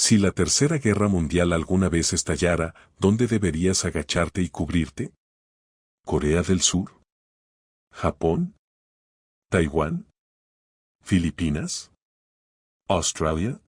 Si la Tercera Guerra Mundial alguna vez estallara, ¿dónde deberías agacharte y cubrirte? ¿Corea del Sur? ¿Japón? ¿Taiwán? ¿Filipinas? ¿Australia?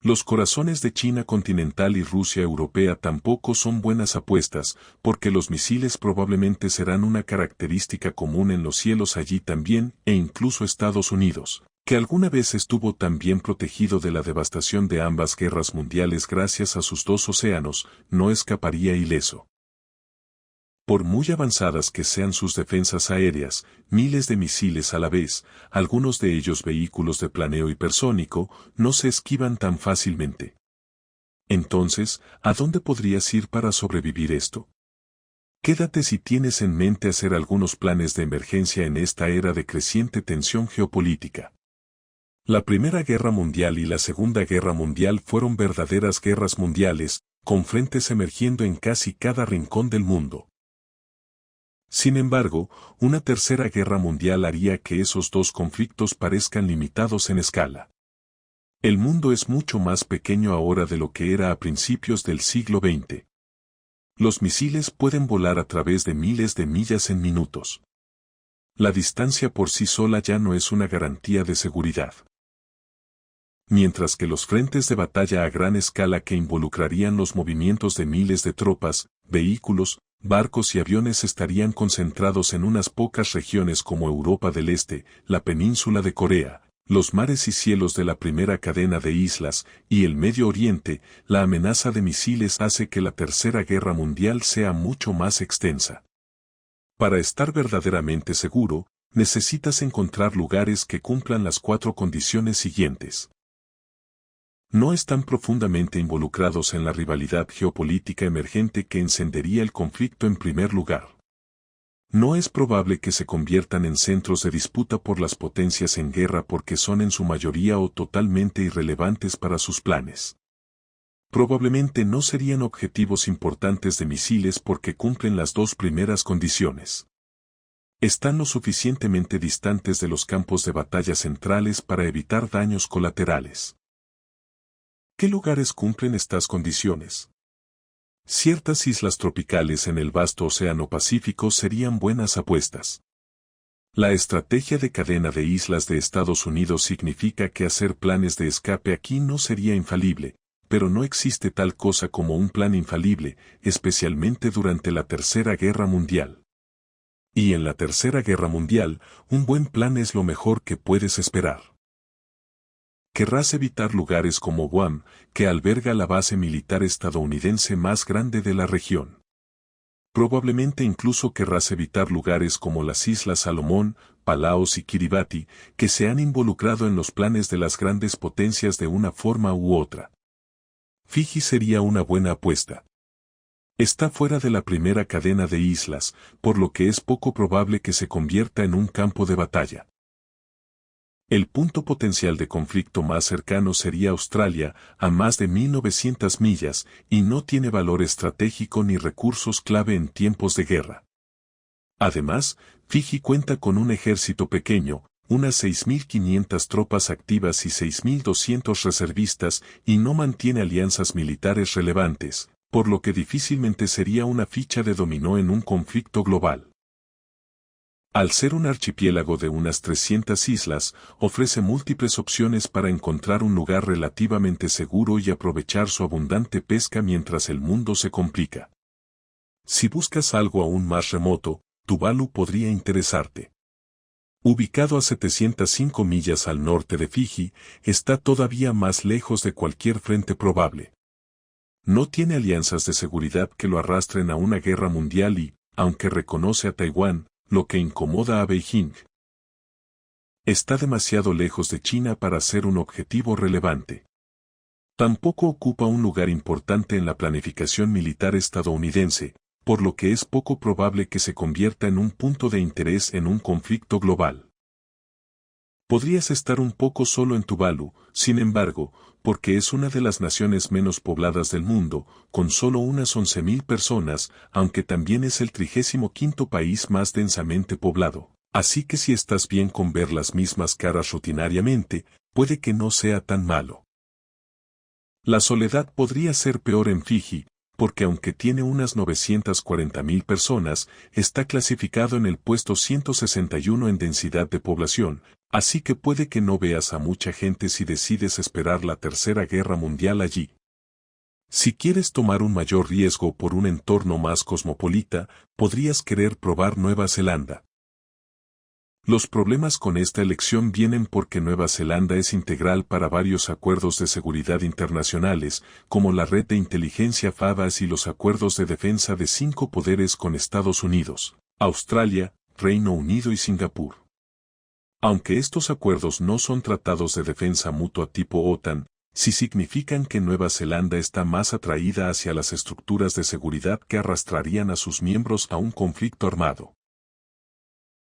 Los corazones de China continental y Rusia europea tampoco son buenas apuestas, porque los misiles probablemente serán una característica común en los cielos allí también, e incluso Estados Unidos, que alguna vez estuvo tan bien protegido de la devastación de ambas guerras mundiales gracias a sus dos océanos, no escaparía ileso. Por muy avanzadas que sean sus defensas aéreas, miles de misiles a la vez, algunos de ellos vehículos de planeo hipersónico, no se esquivan tan fácilmente. Entonces, ¿a dónde podrías ir para sobrevivir esto? Quédate si tienes en mente hacer algunos planes de emergencia en esta era de creciente tensión geopolítica. La Primera Guerra Mundial y la Segunda Guerra Mundial fueron verdaderas guerras mundiales, con frentes emergiendo en casi cada rincón del mundo. Sin embargo, una tercera guerra mundial haría que esos dos conflictos parezcan limitados en escala. El mundo es mucho más pequeño ahora de lo que era a principios del siglo XX. Los misiles pueden volar a través de miles de millas en minutos. La distancia por sí sola ya no es una garantía de seguridad. Mientras que los frentes de batalla a gran escala que involucrarían los movimientos de miles de tropas, vehículos, barcos y aviones estarían concentrados en unas pocas regiones como Europa del Este, la península de Corea, los mares y cielos de la primera cadena de islas, y el Medio Oriente, la amenaza de misiles hace que la Tercera Guerra Mundial sea mucho más extensa. Para estar verdaderamente seguro, necesitas encontrar lugares que cumplan las 4 condiciones siguientes. No están profundamente involucrados en la rivalidad geopolítica emergente que encendería el conflicto en primer lugar. No es probable que se conviertan en centros de disputa por las potencias en guerra porque son en su mayoría o totalmente irrelevantes para sus planes. Probablemente no serían objetivos importantes de misiles porque cumplen las 2 primeras condiciones. Están lo suficientemente distantes de los campos de batalla centrales para evitar daños colaterales. ¿Qué lugares cumplen estas condiciones? Ciertas islas tropicales en el vasto Océano Pacífico serían buenas apuestas. La estrategia de cadena de islas de Estados Unidos significa que hacer planes de escape aquí no sería infalible, pero no existe tal cosa como un plan infalible, especialmente durante la Tercera Guerra Mundial. Y en la Tercera Guerra Mundial, un buen plan es lo mejor que puedes esperar. Querrás evitar lugares como Guam, que alberga la base militar estadounidense más grande de la región. Probablemente incluso querrás evitar lugares como las Islas Salomón, Palaos y Kiribati, que se han involucrado en los planes de las grandes potencias de una forma u otra. Fiji sería una buena apuesta. Está fuera de la primera cadena de islas, por lo que es poco probable que se convierta en un campo de batalla. El punto potencial de conflicto más cercano sería Australia, a más de 1900 millas, y no tiene valor estratégico ni recursos clave en tiempos de guerra. Además, Fiji cuenta con un ejército pequeño, unas 6.500 tropas activas y 6.200 reservistas, y no mantiene alianzas militares relevantes, por lo que difícilmente sería una ficha de dominó en un conflicto global. Al ser un archipiélago de unas 300 islas, ofrece múltiples opciones para encontrar un lugar relativamente seguro y aprovechar su abundante pesca mientras el mundo se complica. Si buscas algo aún más remoto, Tuvalu podría interesarte. Ubicado a 705 millas al norte de Fiji, está todavía más lejos de cualquier frente probable. No tiene alianzas de seguridad que lo arrastren a una guerra mundial y, aunque reconoce a Taiwán, lo que incomoda a Beijing. Está demasiado lejos de China para ser un objetivo relevante. Tampoco ocupa un lugar importante en la planificación militar estadounidense, por lo que es poco probable que se convierta en un punto de interés en un conflicto global. Podrías estar un poco solo en Tuvalu, sin embargo, porque es una de las naciones menos pobladas del mundo, con solo unas 11.000 personas, aunque también es el 35º país más densamente poblado. Así que si estás bien con ver las mismas caras rutinariamente, puede que no sea tan malo. La soledad podría ser peor en Fiji, porque aunque tiene unas 940.000 personas, está clasificado en el puesto 161 en densidad de población, así que puede que no veas a mucha gente si decides esperar la Tercera Guerra Mundial allí. Si quieres tomar un mayor riesgo por un entorno más cosmopolita, podrías querer probar Nueva Zelanda. Los problemas con esta elección vienen porque Nueva Zelanda es integral para varios acuerdos de seguridad internacionales, como la red de inteligencia FABAS y los acuerdos de defensa de 5 poderes con Estados Unidos, Australia, Reino Unido y Singapur. Aunque estos acuerdos no son tratados de defensa mutua tipo OTAN, sí significan que Nueva Zelanda está más atraída hacia las estructuras de seguridad que arrastrarían a sus miembros a un conflicto armado.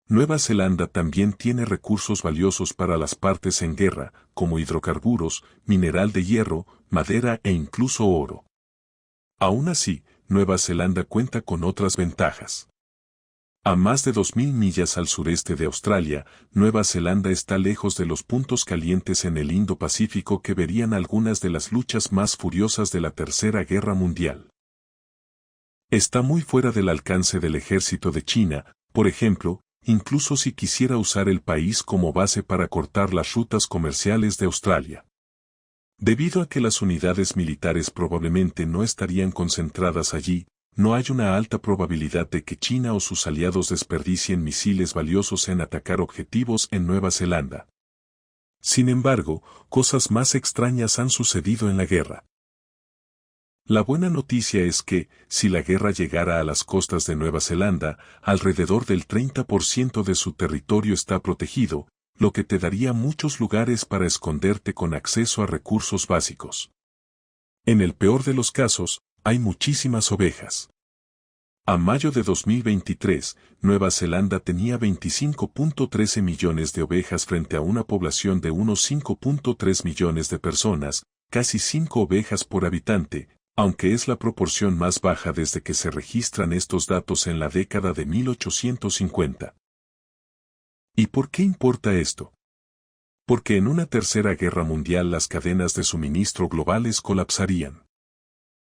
Nueva Zelanda también tiene recursos valiosos para las partes en guerra, como hidrocarburos, mineral de hierro, madera e incluso oro. Aún así, Nueva Zelanda cuenta con otras ventajas. A más de 2.000 millas al sureste de Australia, Nueva Zelanda está lejos de los puntos calientes en el Indo-Pacífico que verían algunas de las luchas más furiosas de la Tercera Guerra Mundial. Está muy fuera del alcance del ejército de China, por ejemplo, incluso si quisiera usar el país como base para cortar las rutas comerciales de Australia. Debido a que las unidades militares probablemente no estarían concentradas allí, no hay una alta probabilidad de que China o sus aliados desperdicien misiles valiosos en atacar objetivos en Nueva Zelanda. Sin embargo, cosas más extrañas han sucedido en la guerra. La buena noticia es que, si la guerra llegara a las costas de Nueva Zelanda, alrededor del 30% de su territorio está protegido, lo que te daría muchos lugares para esconderte con acceso a recursos básicos. En el peor de los casos, hay muchísimas ovejas. A mayo de 2023, Nueva Zelanda tenía 25.13 millones de ovejas frente a una población de unos 5.3 millones de personas, casi 5 ovejas por habitante, aunque es la proporción más baja desde que se registran estos datos en la década de 1850. ¿Y por qué importa esto? Porque en una tercera guerra mundial las cadenas de suministro globales colapsarían.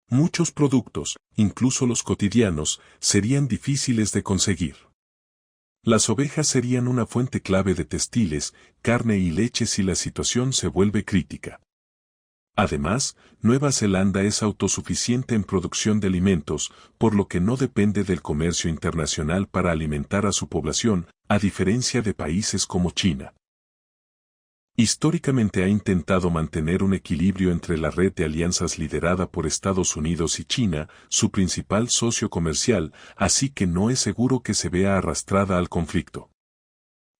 Muchos productos, incluso los cotidianos, serían difíciles de conseguir. Las ovejas serían una fuente clave de textiles, carne y leche si la situación se vuelve crítica. Además, Nueva Zelanda es autosuficiente en producción de alimentos, por lo que no depende del comercio internacional para alimentar a su población, a diferencia de países como China. Históricamente ha intentado mantener un equilibrio entre la red de alianzas liderada por Estados Unidos y China, su principal socio comercial, así que no es seguro que se vea arrastrada al conflicto.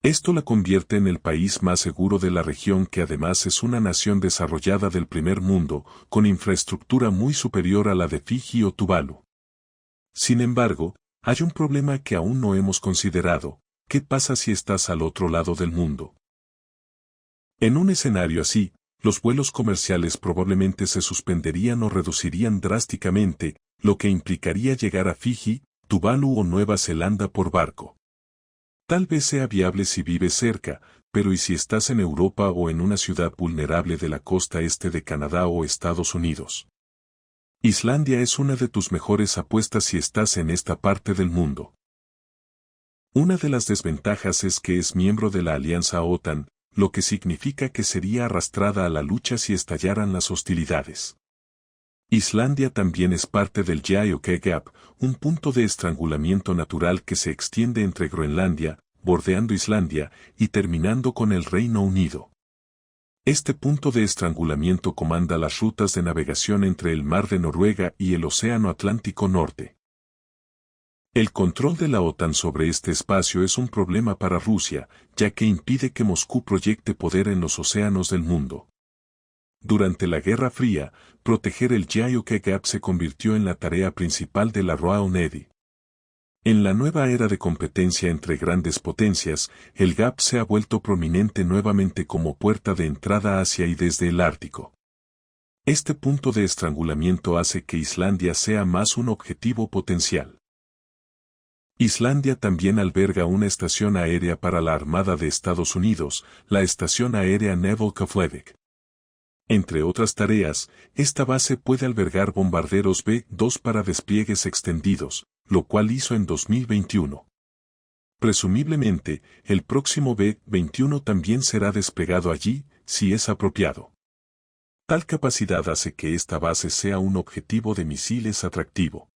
Esto la convierte en el país más seguro de la región que además es una nación desarrollada del primer mundo, con infraestructura muy superior a la de Fiji o Tuvalu. Sin embargo, hay un problema que aún no hemos considerado: ¿qué pasa si estás al otro lado del mundo? En un escenario así, los vuelos comerciales probablemente se suspenderían o reducirían drásticamente, lo que implicaría llegar a Fiji, Tuvalu o Nueva Zelanda por barco. Tal vez sea viable si vives cerca, pero ¿y si estás en Europa o en una ciudad vulnerable de la costa este de Canadá o Estados Unidos? Islandia es una de tus mejores apuestas si estás en esta parte del mundo. Una de las desventajas es que es miembro de la alianza OTAN, lo que significa que sería arrastrada a la lucha si estallaran las hostilidades. Islandia también es parte del J-OK Gap, un punto de estrangulamiento natural que se extiende entre Groenlandia, bordeando Islandia, y terminando con el Reino Unido. Este punto de estrangulamiento comanda las rutas de navegación entre el Mar de Noruega y el Océano Atlántico Norte. El control de la OTAN sobre este espacio es un problema para Rusia, ya que impide que Moscú proyecte poder en los océanos del mundo. Durante la Guerra Fría, proteger el J-OK Gap se convirtió en la tarea principal de la Royal Navy. En la nueva era de competencia entre grandes potencias, el Gap se ha vuelto prominente nuevamente como puerta de entrada hacia y desde el Ártico. Este punto de estrangulamiento hace que Islandia sea más un objetivo potencial. Islandia también alberga una estación aérea para la Armada de Estados Unidos, la Estación Aérea Naval Keflavik. Entre otras tareas, esta base puede albergar bombarderos B-2 para despliegues extendidos, lo cual hizo en 2021. Presumiblemente, el próximo B-21 también será desplegado allí, si es apropiado. Tal capacidad hace que esta base sea un objetivo de misiles atractivo.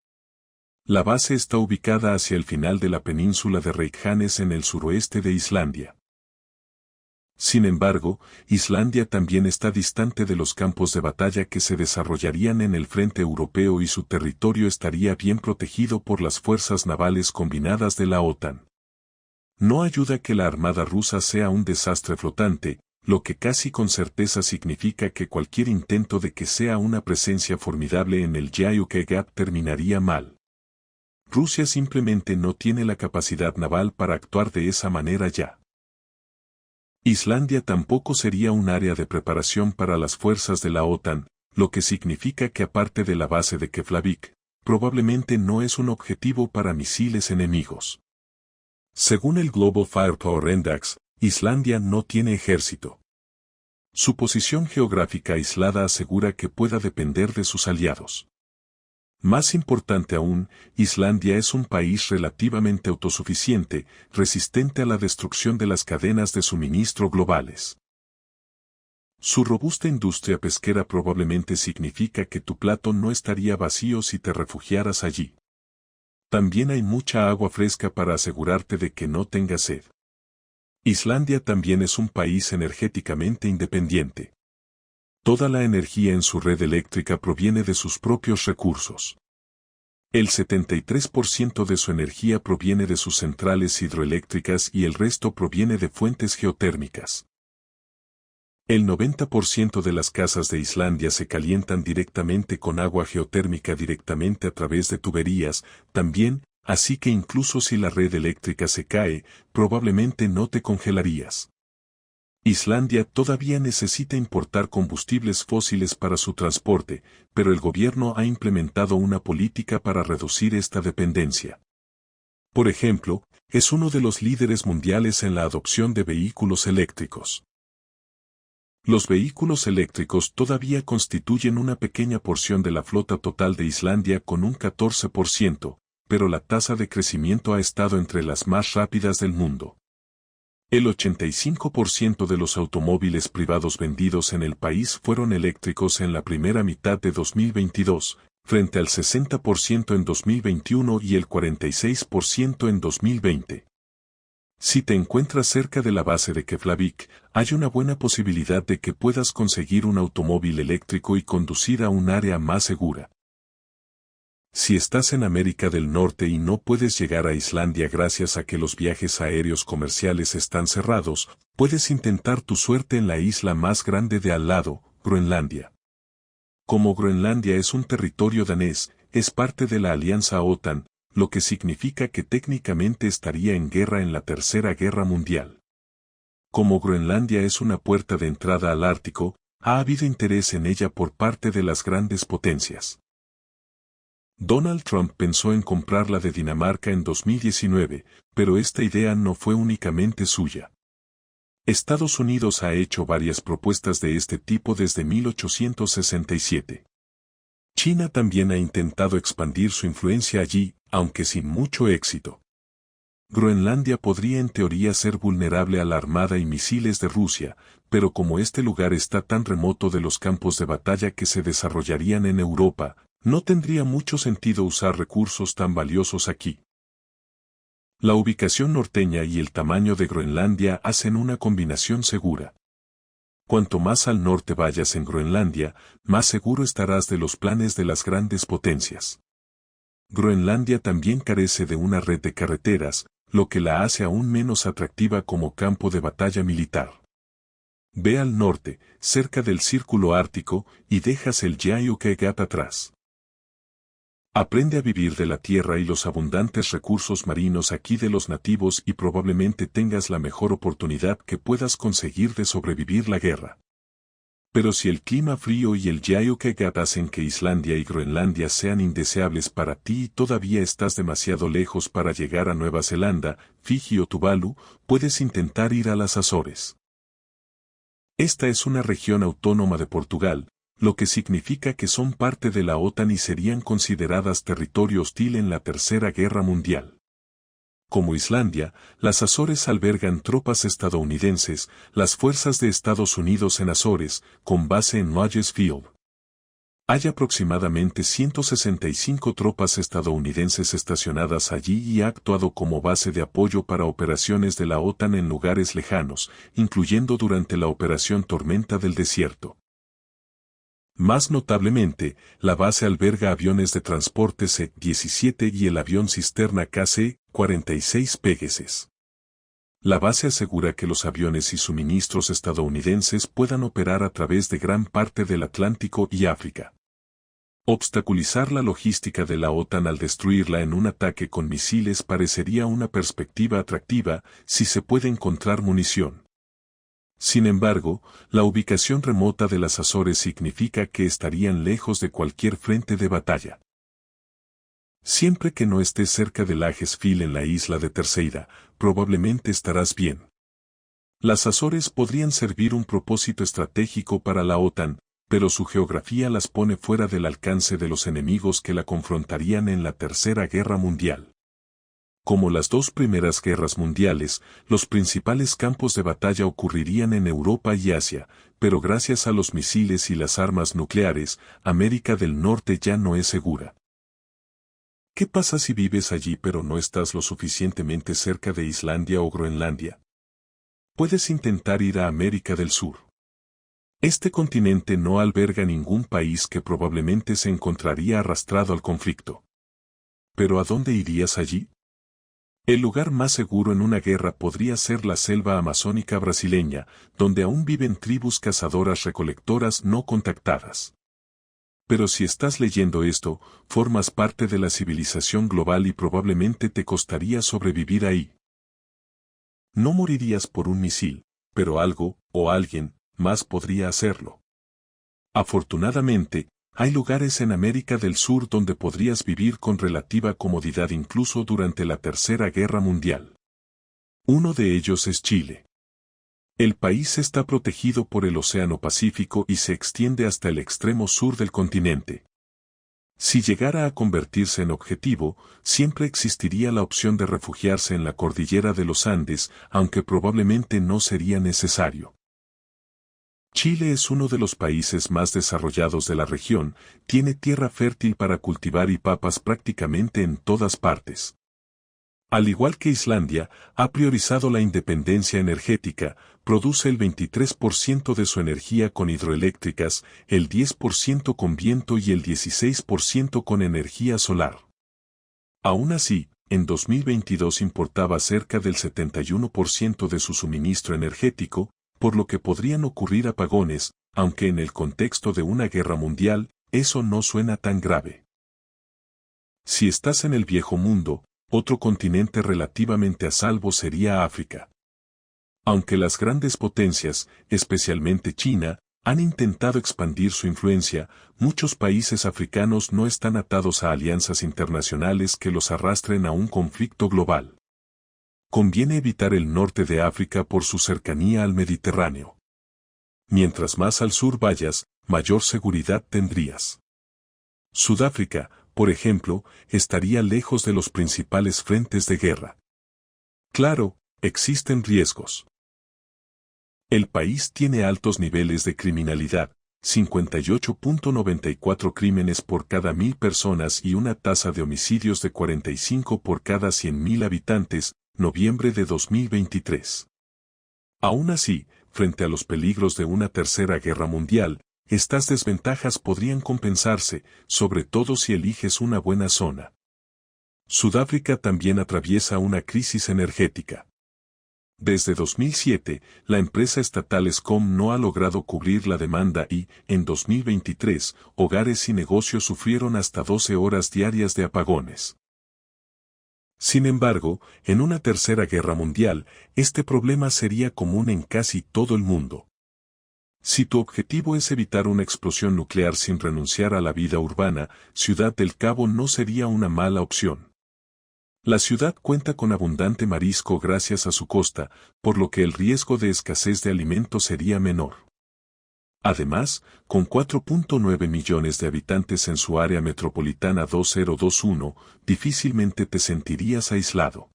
La base está ubicada hacia el final de la península de Reykjanes en el suroeste de Islandia. Sin embargo, Islandia también está distante de los campos de batalla que se desarrollarían en el frente europeo y su territorio estaría bien protegido por las fuerzas navales combinadas de la OTAN. No ayuda que la armada rusa sea un desastre flotante, lo que casi con certeza significa que cualquier intento de que sea una presencia formidable en el Yaukegap terminaría mal. Rusia simplemente no tiene la capacidad naval para actuar de esa manera ya. Islandia tampoco sería un área de preparación para las fuerzas de la OTAN, lo que significa que aparte de la base de Keflavik, probablemente no es un objetivo para misiles enemigos. Según el Global Firepower Index, Islandia no tiene ejército. Su posición geográfica aislada asegura que pueda depender de sus aliados. Más importante aún, Islandia es un país relativamente autosuficiente, resistente a la destrucción de las cadenas de suministro globales. Su robusta industria pesquera probablemente significa que tu plato no estaría vacío si te refugiaras allí. También hay mucha agua fresca para asegurarte de que no tengas sed. Islandia también es un país energéticamente independiente. Toda la energía en su red eléctrica proviene de sus propios recursos. El 73% de su energía proviene de sus centrales hidroeléctricas y el resto proviene de fuentes geotérmicas. El 90% de las casas de Islandia se calientan directamente con agua geotérmica directamente a través de tuberías, también, así que incluso si la red eléctrica se cae, probablemente no te congelarías. Islandia todavía necesita importar combustibles fósiles para su transporte, pero el gobierno ha implementado una política para reducir esta dependencia. Por ejemplo, es uno de los líderes mundiales en la adopción de vehículos eléctricos. Los vehículos eléctricos todavía constituyen una pequeña porción de la flota total de Islandia con un 14%, pero la tasa de crecimiento ha estado entre las más rápidas del mundo. El 85% de los automóviles privados vendidos en el país fueron eléctricos en la primera mitad de 2022, frente al 60% en 2021 y el 46% en 2020. Si te encuentras cerca de la base de Keflavik, hay una buena posibilidad de que puedas conseguir un automóvil eléctrico y conducir a un área más segura. Si estás en América del Norte y no puedes llegar a Islandia gracias a que los viajes aéreos comerciales están cerrados, puedes intentar tu suerte en la isla más grande de al lado, Groenlandia. Como Groenlandia es un territorio danés, es parte de la alianza OTAN, lo que significa que técnicamente estaría en guerra en la Tercera Guerra Mundial. Como Groenlandia es una puerta de entrada al Ártico, ha habido interés en ella por parte de las grandes potencias. Donald Trump pensó en comprarla de Dinamarca en 2019, pero esta idea no fue únicamente suya. Estados Unidos ha hecho varias propuestas de este tipo desde 1867. China también ha intentado expandir su influencia allí, aunque sin mucho éxito. Groenlandia podría en teoría ser vulnerable a la armada y misiles de Rusia, pero como este lugar está tan remoto de los campos de batalla que se desarrollarían en Europa, no tendría mucho sentido usar recursos tan valiosos aquí. La ubicación norteña y el tamaño de Groenlandia hacen una combinación segura. Cuanto más al norte vayas en Groenlandia, más seguro estarás de los planes de las grandes potencias. Groenlandia también carece de una red de carreteras, lo que la hace aún menos atractiva como campo de batalla militar. Ve al norte, cerca del Círculo Ártico, y dejas el Yaukegap atrás. Aprende a vivir de la tierra y los abundantes recursos marinos aquí de los nativos y probablemente tengas la mejor oportunidad que puedas conseguir de sobrevivir la guerra. Pero si el clima frío y el Yaukegap hacen que Islandia y Groenlandia sean indeseables para ti y todavía estás demasiado lejos para llegar a Nueva Zelanda, Fiji o Tuvalu, puedes intentar ir a las Azores. Esta es una región autónoma de Portugal, lo que significa que son parte de la OTAN y serían consideradas territorio hostil en la Tercera Guerra Mundial. Como Islandia, las Azores albergan tropas estadounidenses, las fuerzas de Estados Unidos en Azores, con base en Mudgett Field. Hay aproximadamente 165 tropas estadounidenses estacionadas allí y ha actuado como base de apoyo para operaciones de la OTAN en lugares lejanos, incluyendo durante la Operación Tormenta del Desierto. Más notablemente, la base alberga aviones de transporte C-17 y el avión cisterna KC-46 Pegasus. La base asegura que los aviones y suministros estadounidenses puedan operar a través de gran parte del Atlántico y África. Obstaculizar la logística de la OTAN al destruirla en un ataque con misiles parecería una perspectiva atractiva si se puede encontrar munición. Sin embargo, la ubicación remota de las Azores significa que estarían lejos de cualquier frente de batalla. Siempre que no estés cerca de Lajes Field en la isla de Terceira, probablemente estarás bien. Las Azores podrían servir un propósito estratégico para la OTAN, pero su geografía las pone fuera del alcance de los enemigos que la confrontarían en la Tercera Guerra Mundial. Como las dos primeras guerras mundiales, los principales campos de batalla ocurrirían en Europa y Asia, pero gracias a los misiles y las armas nucleares, América del Norte ya no es segura. ¿Qué pasa si vives allí pero no estás lo suficientemente cerca de Islandia o Groenlandia? Puedes intentar ir a América del Sur. Este continente no alberga ningún país que probablemente se encontraría arrastrado al conflicto. ¿Pero a dónde irías allí? El lugar más seguro en una guerra podría ser la selva amazónica brasileña, donde aún viven tribus cazadoras-recolectoras no contactadas. Pero si estás leyendo esto, formas parte de la civilización global y probablemente te costaría sobrevivir ahí. No morirías por un misil, pero algo, o alguien, más podría hacerlo. Afortunadamente, hay lugares en América del Sur donde podrías vivir con relativa comodidad incluso durante la Tercera Guerra Mundial. Uno de ellos es Chile. El país está protegido por el Océano Pacífico y se extiende hasta el extremo sur del continente. Si llegara a convertirse en objetivo, siempre existiría la opción de refugiarse en la cordillera de los Andes, aunque probablemente no sería necesario. Chile es uno de los países más desarrollados de la región, tiene tierra fértil para cultivar y papas prácticamente en todas partes. Al igual que Islandia, ha priorizado la independencia energética, produce el 23% de su energía con hidroeléctricas, el 10% con viento y el 16% con energía solar. Aún así, en 2022 importaba cerca del 71% de su suministro energético, por lo que podrían ocurrir apagones, aunque en el contexto de una guerra mundial, eso no suena tan grave. Si estás en el viejo mundo, otro continente relativamente a salvo sería África. Aunque las grandes potencias, especialmente China, han intentado expandir su influencia, muchos países africanos no están atados a alianzas internacionales que los arrastren a un conflicto global. Conviene evitar el norte de África por su cercanía al Mediterráneo. Mientras más al sur vayas, mayor seguridad tendrías. Sudáfrica, por ejemplo, estaría lejos de los principales frentes de guerra. Claro, existen riesgos. El país tiene altos niveles de criminalidad, 58.94 crímenes por cada 1000 personas y una tasa de homicidios de 45 por cada 100.000 habitantes, noviembre de 2023. Aún así, frente a los peligros de una tercera guerra mundial, estas desventajas podrían compensarse, sobre todo si eliges una buena zona. Sudáfrica también atraviesa una crisis energética. Desde 2007, la empresa estatal Eskom no ha logrado cubrir la demanda y, en 2023, hogares y negocios sufrieron hasta 12 horas diarias de apagones. Sin embargo, en una tercera guerra mundial, este problema sería común en casi todo el mundo. Si tu objetivo es evitar una explosión nuclear sin renunciar a la vida urbana, Ciudad del Cabo no sería una mala opción. La ciudad cuenta con abundante marisco gracias a su costa, por lo que el riesgo de escasez de alimentos sería menor. Además, con 4.9 millones de habitantes en su área metropolitana 2021, difícilmente te sentirías aislado.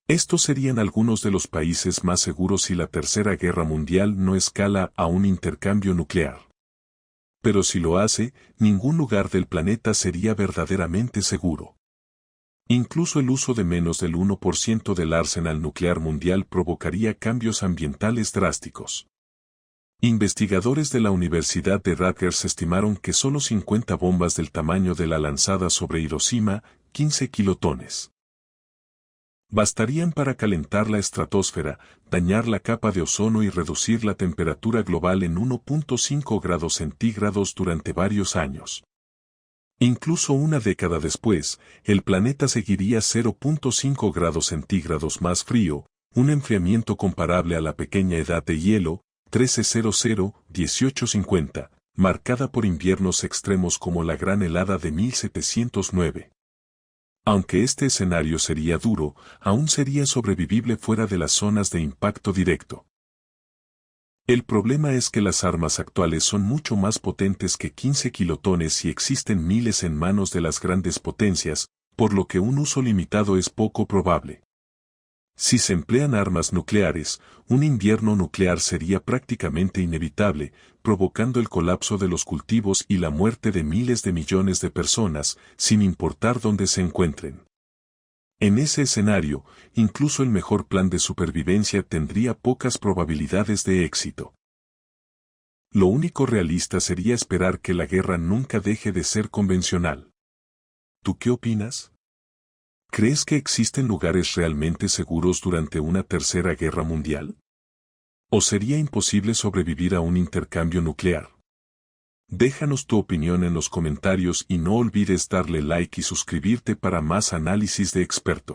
Estos serían algunos de los países más seguros si la Tercera Guerra Mundial no escala a un intercambio nuclear. Pero si lo hace, ningún lugar del planeta sería verdaderamente seguro. Incluso el uso de menos del 1% del arsenal nuclear mundial provocaría cambios ambientales drásticos. Investigadores de la Universidad de Rutgers estimaron que solo 50 bombas del tamaño de la lanzada sobre Hiroshima, 15 kilotones, bastarían para calentar la estratosfera, dañar la capa de ozono y reducir la temperatura global en 1.5 grados centígrados durante varios años. Incluso una década después, el planeta seguiría 0.5 grados centígrados más frío, un enfriamiento comparable a la pequeña edad de hielo, 1300-1850, marcada por inviernos extremos como la Gran Helada de 1709. Aunque este escenario sería duro, aún sería sobrevivible fuera de las zonas de impacto directo. El problema es que las armas actuales son mucho más potentes que 15 kilotones y existen miles en manos de las grandes potencias, por lo que un uso limitado es poco probable. Si se emplean armas nucleares, un invierno nuclear sería prácticamente inevitable, provocando el colapso de los cultivos y la muerte de miles de millones de personas, sin importar dónde se encuentren. En ese escenario, incluso el mejor plan de supervivencia tendría pocas probabilidades de éxito. Lo único realista sería esperar que la guerra nunca deje de ser convencional. ¿Tú qué opinas? ¿Crees que existen lugares realmente seguros durante una tercera guerra mundial? ¿O sería imposible sobrevivir a un intercambio nuclear? Déjanos tu opinión en los comentarios y no olvides darle like y suscribirte para más análisis de expertos.